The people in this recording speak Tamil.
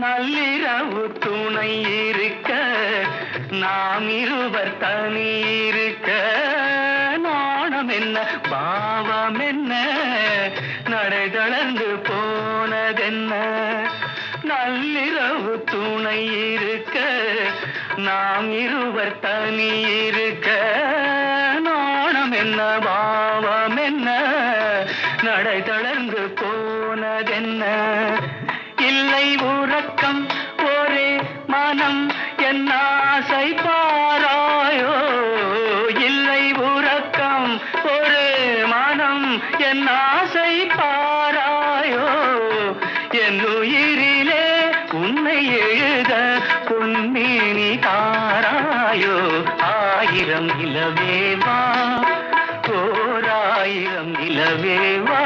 நள்ளிரவு துணை இருக்க நாம் இருவர் தனி இருக்க நாணம் என்ன பாவம் என்ன நடை தளர்ந்து போனதென்ன நள்ளிரவு துணை இருக்க நாம் இருவர் தனி இருக்க நாணம் என்ன பாவம் என்ன நடை தளர்ந்து போனதென்ன இல்லை உறக்கம் ஒரே மனம் என் ஆசை பாராயோ இல்லை உறக்கம் ஒரே மனம் என் ஆசை பாராயோ என் உயிரிலே உன்னை எழுத பொன்மேனி தாராயோ ஆயிரம் இலவேவா ஓராயிரம் இலவேவா